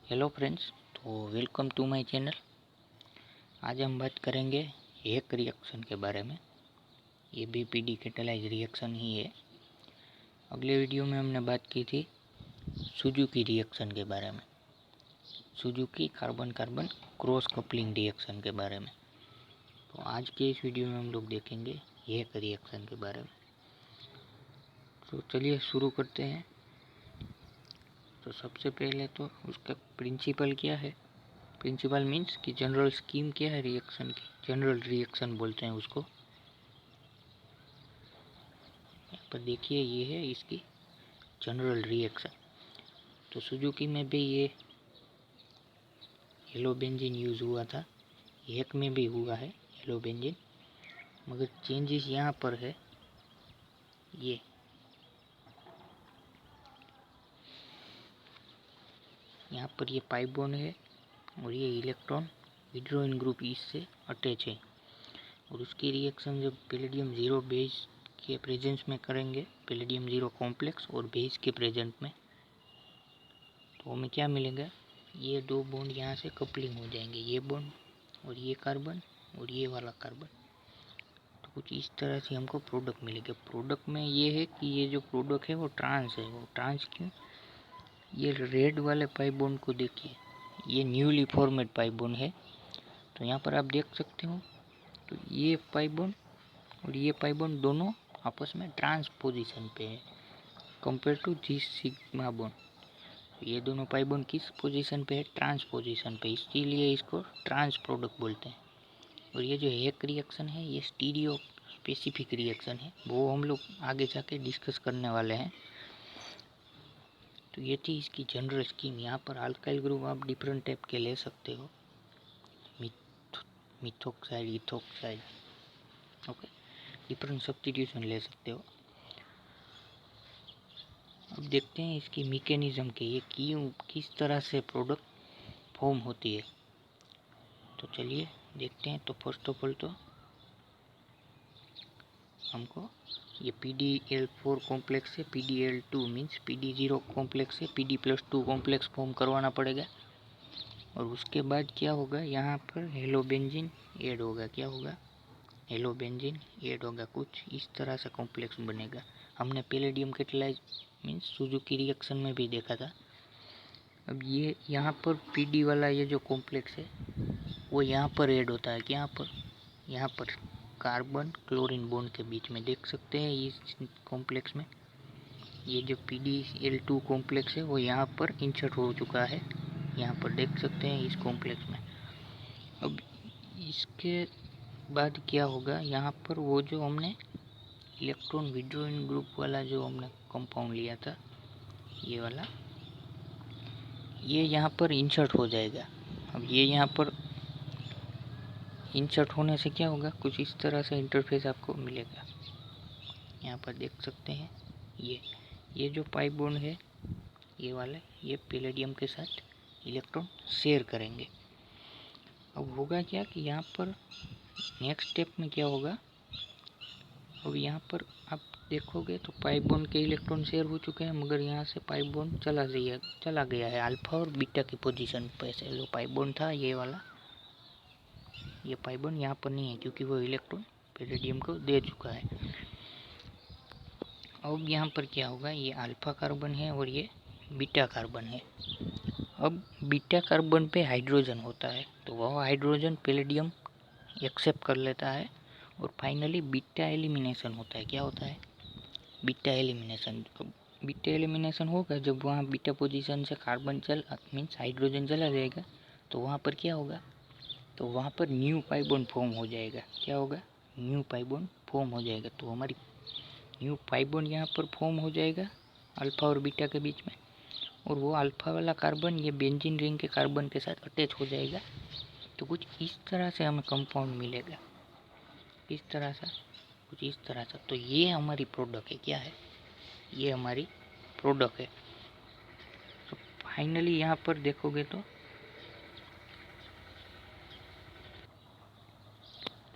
Hello friends, तो welcome to my channel. आज हम बात करेंगे हेक रिएक्शन के बारे में। ये भी पीडी कैटालाइज रिएक्शन ही है। अगले वीडियो में हमने बात की थी सुजुकी रिएक्शन के बारे में, Suzuki carbon carbon cross coupling reaction के बारे में। तो आज के इस वीडियो में हम लोग देखेंगे हेक रिएक्शन के बारे में। तो चलिए शुरू करते हैं। तो सबसे पहले तो उसका प्रिंसिपल क्या है। प्रिंसिपल मीन्स कि जनरल स्कीम क्या है रिएक्शन की, जनरल रिएक्शन बोलते हैं उसको। यहाँ पर देखिए, ये है इसकी जनरल रिएक्शन। तो सुजुकी में भी ये येलो बेंजीन यूज हुआ था, हेक में भी हुआ है येलो बेंजीन, मगर चेंजेस यहाँ पर है। ये यहाँ पर ये पाई बॉन्ड है और ये इलेक्ट्रॉन विड्रॉइंग ग्रुप इससे अटैच है। और उसकी रिएक्शन जब पैलेडियम जीरो बेस के प्रेजेंस में करेंगे, पैलेडियम जीरो कॉम्प्लेक्स और बेस के प्रेजेंट में, तो हमें क्या मिलेगा, ये दो बॉन्ड यहाँ से कपलिंग हो जाएंगे, ये बॉन्ड और ये कार्बन और ये वाला कार्बन। तो कुछ इस तरह से हमको प्रोडक्ट मिलेगा। प्रोडक्ट में ये है कि ये जो प्रोडक्ट है वो ट्रांस है। वो ट्रांस क्यों, ये रेड वाले पाई बॉन्ड को देखिए, ये न्यूली फॉर्मेड पाई बॉन्ड है। तो यहाँ पर आप देख सकते हो, तो ये पाई बॉन्ड और ये पाई बॉन्ड दोनों आपस में ट्रांस पोजीशन पे है compare to this sigma bond. ये दोनों पाई बॉन्ड किस पोजीशन पे है, ट्रांस पोजीशन पे, इसीलिए इसको ट्रांस प्रोडक्ट बोलते हैं। और ये जो हेक रिएक्शन है ये स्टीरियो स्पेसिफिक रिएक्शन है, वो हम लोग आगे जाके डिस्कस करने वाले हैं। तो ये थी इसकी जनरल स्कीम। यहाँ पर अल्काइल ग्रुप आप डिफरेंट टाइप के ले सकते हो, methoxide, ethoxide, okay, different substitution ले सकते हो। अब देखते हैं इसकी मैकेनिज्म के, ये क्यों किस तरह से प्रोडक्ट फॉर्म होती है। तो चलिए देखते हैं। तो फर्स्ट ऑफ ऑल तो हमको ये PdL4 कॉम्प्लेक्स से PdL2 मीन्स PD0 कॉम्प्लेक्स से PD+2 कॉम्प्लेक्स फॉर्म करवाना पड़ेगा। और उसके बाद क्या होगा, यहाँ पर हेलो बेंजीन ऐड होगा। क्या होगा, हेलो बेंजीन ऐड होगा, कुछ इस तरह से कॉम्प्लेक्स बनेगा। हमने palladium catalyse means Suzuki reaction में भी देखा था। अब ये यहाँ पर PD वाला ये जो कॉम्प्लेक्स है वो यहाँ पर ऐड होता है। यहाँ पर, यहाँ पर कार्बन क्लोरीन बॉन्ड के बीच में देख सकते हैं इस कॉम्प्लेक्स में, ये जो PdL2 कॉम्प्लेक्स है वो यहाँ पर इंसर्ट हो चुका है। यहाँ पर देख सकते हैं इस कॉम्प्लेक्स में। अब इसके बाद क्या होगा, यहाँ पर वो जो हमने इलेक्ट्रॉन विड्रॉइंग ग्रुप वाला जो हमने कंपाउंड लिया था, ये वाला, ये यहाँ पर इंसर्ट हो जाएगा। अब ये यहाँ पर इंसर्ट होने से क्या होगा, कुछ इस तरह से इंटरफेस आपको मिलेगा। यहाँ पर देख सकते हैं ये जो पाई बॉन्ड है ये वाले, ये पैलेडियम के साथ इलेक्ट्रॉन शेयर करेंगे। अब होगा क्या कि यहाँ पर नेक्स्ट स्टेप में क्या होगा, अब यहाँ पर आप देखोगे तो पाई बॉन्ड के इलेक्ट्रॉन शेयर हो चुके हैं, मगर यहाँ से पाई बॉन्ड चला गया है अल्फा और बीटा की पोजीशन पे से। जो पाई बॉन्ड था ये वाला, ये पाई बॉन्ड यहाँ पर नहीं है क्योंकि वो इलेक्ट्रॉन पैलेडियम को दे चुका है। अब यहाँ पर क्या होगा, ये अल्फा कार्बन है और ये बीटा कार्बन है। अब बीटा कार्बन पे हाइड्रोजन होता है, तो वह हाइड्रोजन पैलेडियम एक्सेप्ट कर लेता है और फाइनली बीटा एलिमिनेशन होता है। क्या होता है, बीटा एलिमिनेशन। बीटा एलिमिनेशन होगा जब वहाँ बीटा पोजीशन से कार्बन मीन्स हाइड्रोजन चला जाएगा, तो वहाँ पर क्या होगा, तो वहाँ पर न्यू पाई बॉन्ड फॉर्म हो जाएगा। क्या होगा, न्यू पाई बॉन्ड फॉर्म हो जाएगा। तो हमारी न्यू पाई बॉन्ड यहाँ पर फॉर्म हो जाएगा अल्फा और बीटा के बीच में, और वो अल्फा वाला कार्बन ये बेंजीन रिंग के कार्बन के साथ अटैच हो जाएगा। तो कुछ इस तरह से हमें कंपाउंड मिलेगा, इस तरह से, कुछ इस तरह से। तो ये हमारी प्रोडक्ट है। क्या है, ये हमारी प्रोडक्ट है। तो फाइनली यहाँ पर देखोगे तो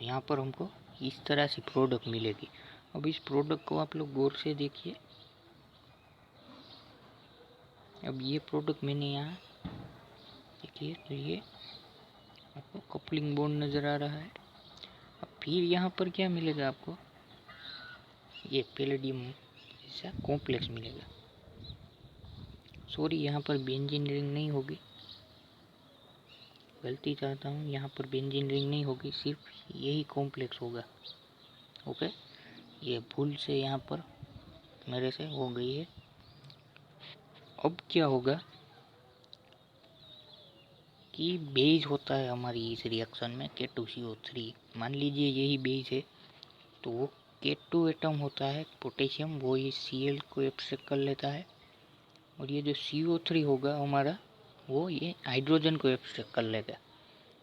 यहाँ पर हमको इस तरह से प्रोडक्ट मिलेगी। अब इस प्रोडक्ट को आप लोग गौर से देखिए। अब ये प्रोडक्ट मैंने यहाँ देखिए तो ये आपको कपलिंग बॉन्ड नज़र आ रहा है। अब फिर यहाँ पर क्या मिलेगा आपको, ये पैलेडियम जैसा कॉम्प्लेक्स मिलेगा। सॉरी, यहाँ पर बेंजीन रिंग नहीं होगी, गलती चाहता हूँ, यहाँ पर बेंजीन रिंग नहीं होगी, सिर्फ यही कॉम्प्लेक्स होगा। ओके, ये भूल से यहाँ पर मेरे से हो गई है। अब क्या होगा कि बेस होता है हमारी इस रिएक्शन में K2CO3, मान लीजिए यही बेस है, तो वो K2 एटम होता है पोटेशियम, वो ये Cl को एब्स्ट्रैक्ट कर लेता है, और ये जो CO3 होगा हमारा, वो ये हाइड्रोजन को एब्स्ट्रैक्ट कर लेगा।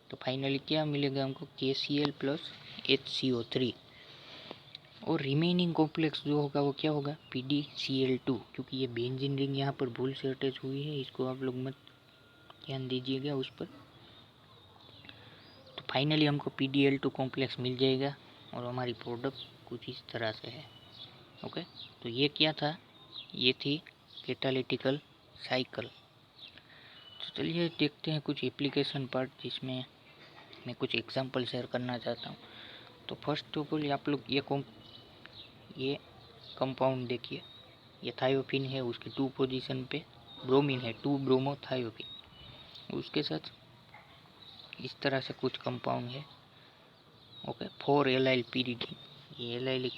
तो फाइनली क्या मिलेगा हमको, KCl प्लस HCO3, और रिमेनिंग कॉम्प्लेक्स जो होगा वो क्या होगा, PdCl2, क्योंकि ये बेंजीन रिंग यहाँ पर भूल से अटैच हुई है, इसको आप लोग मत ध्यान दीजिएगा उस पर। तो फाइनली हमको PdL2 कॉम्प्लेक्स मिल जाएगा, और हमारी प्रोडक्ट कुछ इस तरह से है। ओके, तो ये क्या था, ये थी कैटालिटिकल साइकिल। तो चलिए देखते हैं कुछ एप्लीकेशन पार्ट, जिसमें मैं कुछ एग्जांपल शेयर करना चाहता हूँ। तो फर्स्ट ऑफ ऑल आप लोग ये कंपाउंड देखिए, ये थायोफिन है, उसकी 2 पोजीशन पे ब्रोमीन है, 2 ब्रोमो थायोफिन, उसके साथ इस तरह से कुछ कंपाउंड है। ओके, 4 एलाइल pyridine, ये एलाइलिक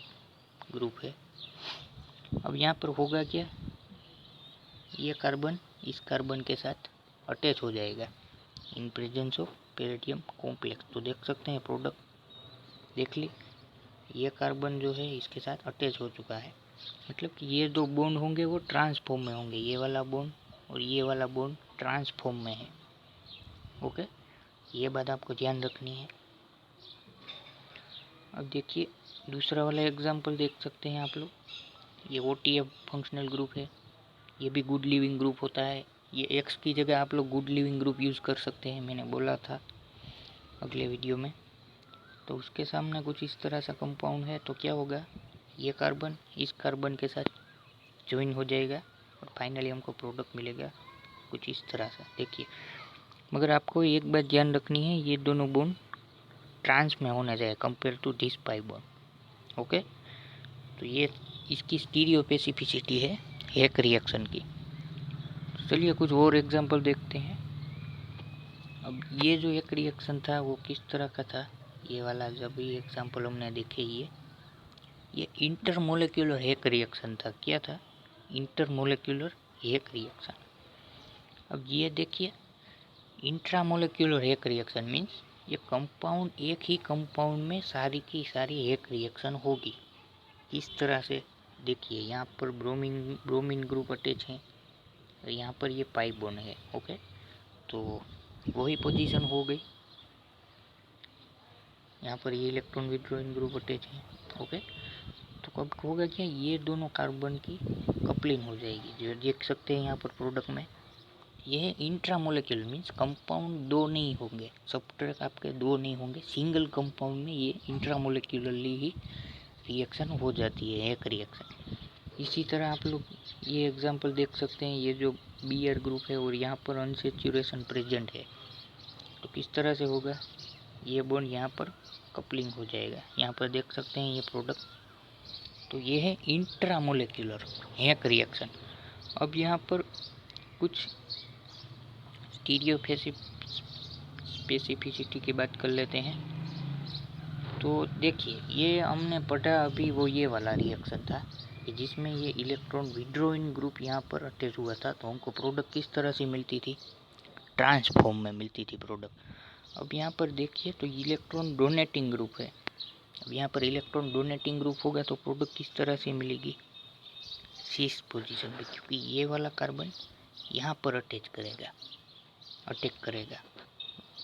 ग्रुप है। अब यहाँ पर होगा क्या, ये कार्बन इस कार्बन के साथ अटैच हो जाएगा in presence of palladium complex. तो देख सकते हैं प्रोडक्ट देख ली, ये कार्बन जो है इसके साथ अटैच हो चुका है, मतलब कि ये दो बॉन्ड होंगे वो ट्रांसफॉर्म में होंगे, ये वाला बॉन्ड और ये वाला बॉन्ड ट्रांसफॉर्म में है। ओके, ये बात आपको ध्यान रखनी है। अब देखिए दूसरा वाला एग्जांपल देख सकते हैं आप लोग, ये OTF फंक्शनल ग्रुप है, ये भी गुड लिविंग ग्रुप होता है। ये X की जगह आप लोग गुड लिविंग ग्रुप यूज़ कर सकते हैं, मैंने बोला था अगले वीडियो में। तो उसके सामने कुछ इस तरह सा कंपाउंड है, तो क्या होगा, ये कार्बन इस कार्बन के साथ ज्वाइन हो जाएगा, और फाइनली हमको प्रोडक्ट मिलेगा कुछ इस तरह से। देखिए, मगर आपको एक बात ध्यान रखनी है, ये दोनों बॉन्ड ट्रांस में होना चाहिए compare to this pi bond. Okay, तो ये इसकी स्टीरियोपेसिफिसिटी है एक रिएक्शन की। तो चलिए कुछ और एग्जांपल देखते हैं। अब ये जो एक रिएक्शन था वो किस तरह का था, ये वाला जब भी एग्जांपल हमने देखे, ये इंटरमोलेक्युलर हेक रिएक्शन था। क्या था, इंटरमोलेक्युलर हेक रिएक्शन। अब ये देखिए, इंट्रामोलेक्युलर हेक रिएक्शन मीन्स ये कंपाउंड, एक ही कंपाउंड में सारी की सारी हेक रिएक्शन होगी। इस तरह से देखिए, यहाँ पर ब्रोमीन ग्रुप अटैच है, और यहाँ पर ये पाई बॉन्ड है। ओके, तो वही पोजीशन हो गई, यहाँ पर ये इलेक्ट्रॉन विड्रॉइंग ग्रुप अटैच है। ओके, तो कब होगा क्या, ये दोनों कार्बन की कपलिंग हो जाएगी, जो देख सकते हैं यहाँ पर प्रोडक्ट में। यह इंट्रामोलेक्युलर मीन्स कंपाउंड दो नहीं होंगे, सब्सट्रेट आपके दो नहीं होंगे, सिंगल कंपाउंड में ये इंट्रामोलेक्युलरली ही रिएक्शन हो जाती है एक रिएक्शन। इसी तरह आप लोग ये एग्जांपल देख सकते हैं, ये जो Br ग्रुप है और यहाँ पर अनसेचुरेशन प्रेजेंट है, तो किस तरह से होगा, ये बॉन्ड यहाँ पर कपलिंग हो जाएगा, यहाँ पर देख सकते हैं ये प्रोडक्ट। तो ये है इंट्रामोलेक्युलर एक रिएक्शन। अब यहाँ पर कुछ स्टीरियोपेसिफिसिटी की बात कर लेते हैं। तो देखिए, ये हमने पढ़ा अभी वो ये वाला रिएक्शन था कि जिसमें ये इलेक्ट्रॉन विड्रॉइंग ग्रुप यहाँ पर अटैच हुआ था, तो हमको प्रोडक्ट किस तरह से मिलती थी, ट्रांसफॉर्म में मिलती थी प्रोडक्ट। अब यहाँ पर देखिए, तो इलेक्ट्रॉन डोनेटिंग ग्रुप है, अब यहाँ पर इलेक्ट्रॉन डोनेटिंग ग्रुप होगा तो प्रोडक्ट किस तरह से मिलेगी, शीर्ष पोजीशन पे, क्योंकि ये वाला कार्बन यहाँ पर अटैक करेगा।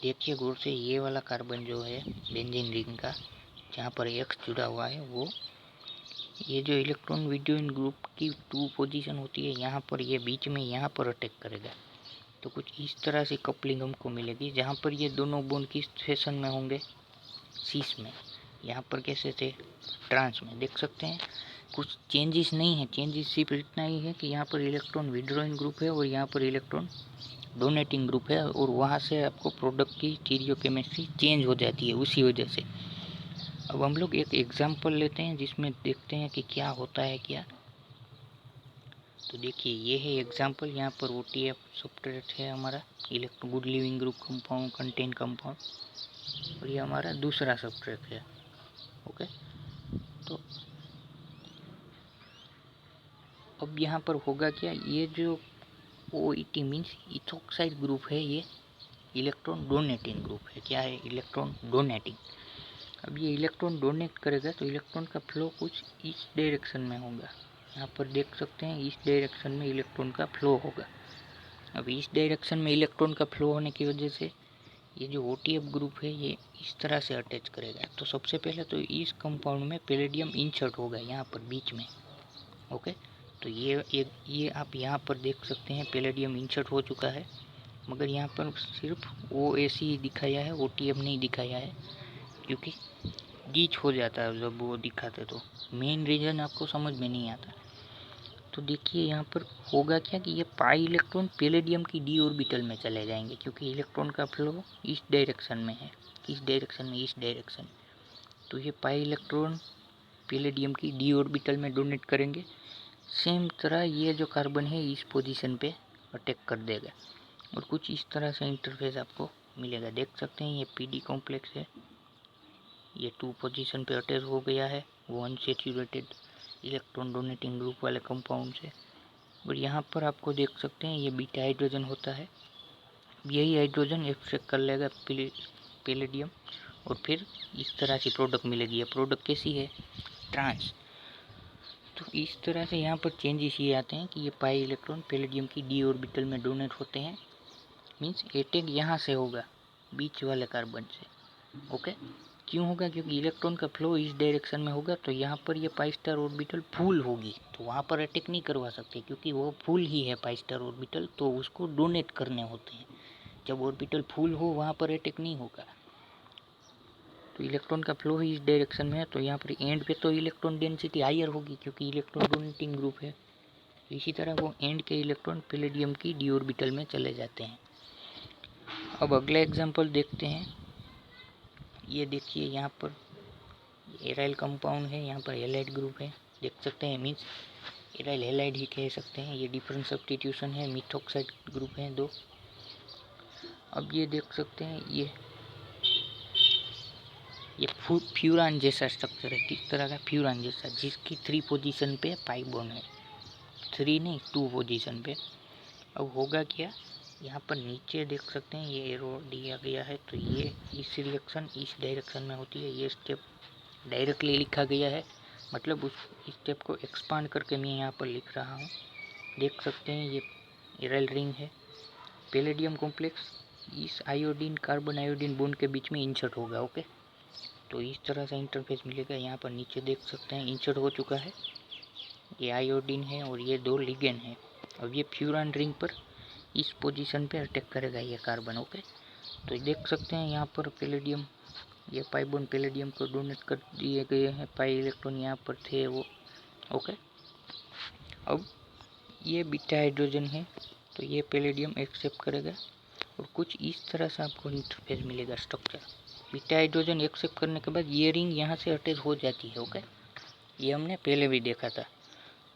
देखिए गौर से, ये वाला कार्बन जो है बेंजीन रिंग का, जहाँ पर X जुड़ा हुआ है, वो ये जो इलेक्ट्रॉन विड्रॉइंग ग्रुप की 2 पोजीशन होती है, यहाँ पर ये बीच में यहाँ पर अटैक करेगा। तो कुछ इस तरह से कपलिंग हमको मिलेगी, जहाँ पर ये दोनों बॉन्ड किस फैशन में होंगे, सीस में। यहाँ पर कैसे थे, ट्रांस में। देख सकते हैं कुछ चेंजेस नहीं है, चेंजेस सिर्फ इतना ही है कि यहाँ पर इलेक्ट्रॉन विड्रॉइंग ग्रुप है और यहाँ पर इलेक्ट्रॉन डोनेटिंग ग्रुप है और वहाँ से आपको प्रोडक्ट की स्टीरियोकेमिस्ट्री चेंज हो जाती है उसी वजह से। अब हम लोग एक एग्जांपल लेते हैं जिसमें देखते हैं कि क्या होता है क्या। तो देखिए ये है एग्जांपल, यहाँ पर OTF सब्सट्रेट है हमारा good leaving group compound contain compound, और ये हमारा दूसरा सब्सट्रेट है। ओके, तो अब यहाँ पर होगा क्या, ये जो OET मीन्स इथोक्साइड ग्रुप है, ये इलेक्ट्रॉन डोनेटिंग ग्रुप है। क्या है? Electron donating. अब ये इलेक्ट्रॉन डोनेट करेगा तो इलेक्ट्रॉन का फ्लो कुछ इस डायरेक्शन में होगा। यहाँ पर देख सकते हैं इस डायरेक्शन में इलेक्ट्रॉन का फ्लो होगा। अब इस डायरेक्शन में इलेक्ट्रॉन का फ्लो होने की वजह से ये जो OTF ग्रुप है ये इस तरह से अटैच करेगा। तो सबसे पहले तो इस कंपाउंड में पैलेडियम इंसर्ट होगा यहाँ पर बीच में। ओके, तो ये आप यहाँ पर देख सकते हैं पैलेडियम इंसर्ट हो चुका है, मगर यहाँ पर सिर्फ OAC दिखाया है, OTF नहीं दिखाया है, क्योंकि गीच हो जाता है जब वो दिखाते। तो मेन रीज़न आपको समझ में नहीं आता। तो देखिए यहाँ पर होगा क्या कि ये पाई इलेक्ट्रॉन पैलेडियम की d ऑर्बिटल में चले जाएंगे, क्योंकि इलेक्ट्रॉन का फ्लो इस डायरेक्शन में है। किस डायरेक्शन में? इस डायरेक्शन। तो ये पाई इलेक्ट्रॉन पैलेडियम की d ऑर्बिटल में डोनेट करेंगे। सेम तरह ये जो कार्बन है इस पोजीशन पे अटैक कर देगा और कुछ इस तरह से इंटरफेस आपको मिलेगा। देख सकते हैं ये PD कॉम्प्लेक्स है, ये 2 पोजीशन पे अटैच हो गया है वो अनसैचुरेटेड इलेक्ट्रॉन डोनेटिंग ग्रुप वाले कंपाउंड से। और यहाँ पर आपको देख सकते हैं ये बीटा हाइड्रोजन होता है। यही हाइड्रोजन एक्सट्रैक्ट कर लेगा पैलेडियम और फिर इस तरह से प्रोडक्ट मिलेगी। ये प्रोडक्ट कैसी है? ट्रांस। तो इस तरह से यहाँ पर चेंजेस ये आते हैं कि ये पाई इलेक्ट्रॉन पैलेडियम की d ऑर्बिटल में डोनेट होते हैं। मीन्स अटैक यहाँ से होगा बीच वाले कार्बन से। ओके, क्यों होगा? क्योंकि इलेक्ट्रॉन का फ्लो इस डायरेक्शन में होगा। तो यहाँ पर ये पाई स्टार ऑर्बिटल फुल होगी, तो वहाँ पर अटैक नहीं करवा सकते क्योंकि वो फुल ही है पाई स्टार ऑर्बिटल, तो उसको डोनेट करने होते हैं। जब ऑर्बिटल फुल हो वहाँ पर अटैक नहीं होगा। तो इलेक्ट्रॉन का फ्लो ही इस डायरेक्शन में है, तो यहाँ पर एंड पे तो इलेक्ट्रॉन डेंसिटी हायर होगी क्योंकि इलेक्ट्रॉन डोनेटिंग ग्रुप है। इसी तरह वो एंड के इलेक्ट्रॉन पैलेडियम की d ऑर्बिटल में चले जाते हैं। अब अगला एग्जांपल देखते हैं। ये देखिए यहाँ पर एराइल कंपाउंड है, यहाँ पर हैलाइड ग्रुप है। देख सकते हैं, मीन्स एराइल हैलाइड ही कह सकते हैं। ये डिफरेंट सब्स्टिट्यूशन है, मिथोक्साइड ग्रुप है 2। अब ये देख सकते हैं ये फ्यूरान जैसा स्ट्रक्चर है। किस तरह का? फ्यूरान जैसा, जिसकी 3 पोजीशन पे पाई बॉन्ड है। 3 नहीं, 2 पोजीशन पे। अब होगा क्या, यहाँ पर नीचे देख सकते हैं ये एरो दिया गया है, तो ये इस रिएक्शन इस डायरेक्शन में होती है। ये स्टेप डायरेक्टली लिखा गया है, मतलब उस स्टेप को एक्सपांड करके मैं यहाँ पर लिख रहा हूँ। देख सकते हैं ये एराइल रिंग है। पैलेडियम कॉम्प्लेक्स इस आयोडीन कार्बन आयोडीन बॉन्ड के बीच में इंसर्ट होगा। ओके, तो इस तरह से इंटरफेस मिलेगा। यहाँ पर नीचे देख सकते हैं इंसर्ट हो चुका है, ये आयोडीन है और ये 2 लिगेंड है। अब ये फ्यूरान रिंग पर इस पोजीशन पे अटैक करेगा ये कार्बन। ओके, तो देख सकते हैं यहाँ पर पैलेडियम, ये पाई बॉन्ड पैलेडियम को डोनेट कर दिए गए हैं। पाई इलेक्ट्रॉन यहाँ पर थे वो। ओके, अब ये बीटा हाइड्रोजन है, तो ये पैलेडियम एक्सेप्ट करेगा और कुछ इस तरह से आपको इंटरफेस मिलेगा स्ट्रक्चर। बीटा हाइड्रोजन एक्सेप्ट करने के बाद ये रिंग यहाँ से अटैच हो जाती है। ओके, ये हमने पहले भी देखा था।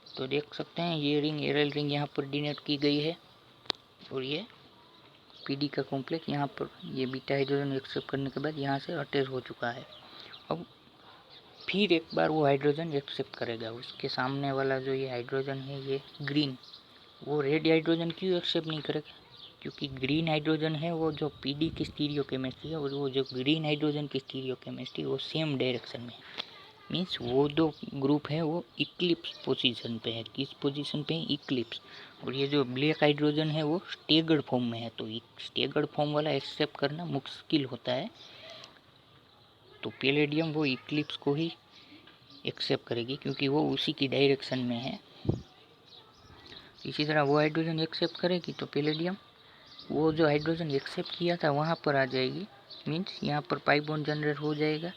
तो देख सकते हैं ये रिंग एराइल रिंग यहाँ पर डिनोट की गई है और ये PD का कॉम्प्लेक्स यहाँ पर ये बीटा हाइड्रोजन एक्सेप्ट करने के बाद यहाँ से अटैच हो चुका है। अब फिर एक बार वो हाइड्रोजन एक्सेप्ट करेगा। उसके सामने वाला जो ये हाइड्रोजन है ये ग्रीन, वो रेड हाइड्रोजन क्यों एक्सेप्ट नहीं करेगा? क्योंकि ग्रीन हाइड्रोजन है वो जो PD की स्टीरियोकेमिस्ट्री है और वो जो ग्रीन हाइड्रोजन की स्टीरियोकेमिस्ट्री वो सेम डायरेक्शन में है। मीन्स वो दो ग्रुप है वो इक्लिप्स पोजीशन पे है। किस पोजीशन पे है? इक्लिप्स। और ये जो ब्लैक हाइड्रोजन है वो स्टेगर्ड फॉर्म में है, तो स्टेगर्ड फॉर्म वाला एक्सेप्ट करना मुश्किल होता है। तो पैलेडियम वो इक्लिप्स को ही एक्सेप्ट करेगी क्योंकि वो उसी की डायरेक्शन में है। इसी तरह वो हाइड्रोजन एक्सेप्ट करेगी तो पैलेडियम वो जो हाइड्रोजन एक्सेप्ट किया था वहाँ पर आ जाएगी। मीन्स यहाँ पर पाई बॉन्ड जनरेट हो जाएगा।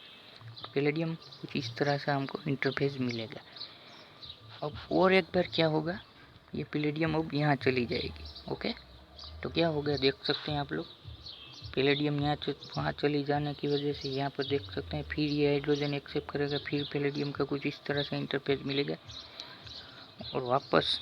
तो पैलेडियम कुछ इस तरह से हमको इंटरफेस मिलेगा। अब और एक बार क्या होगा, ये पैलेडियम अब यहाँ चली जाएगी। ओके, तो क्या हो गया देख सकते हैं आप लोग, पैलेडियम वहाँ चली जाने की वजह से यहाँ पर देख सकते हैं फिर ये हाइड्रोजन एक्सेप्ट करेगा, फिर पैलेडियम का कुछ इस तरह से इंटरफेस मिलेगा और वापस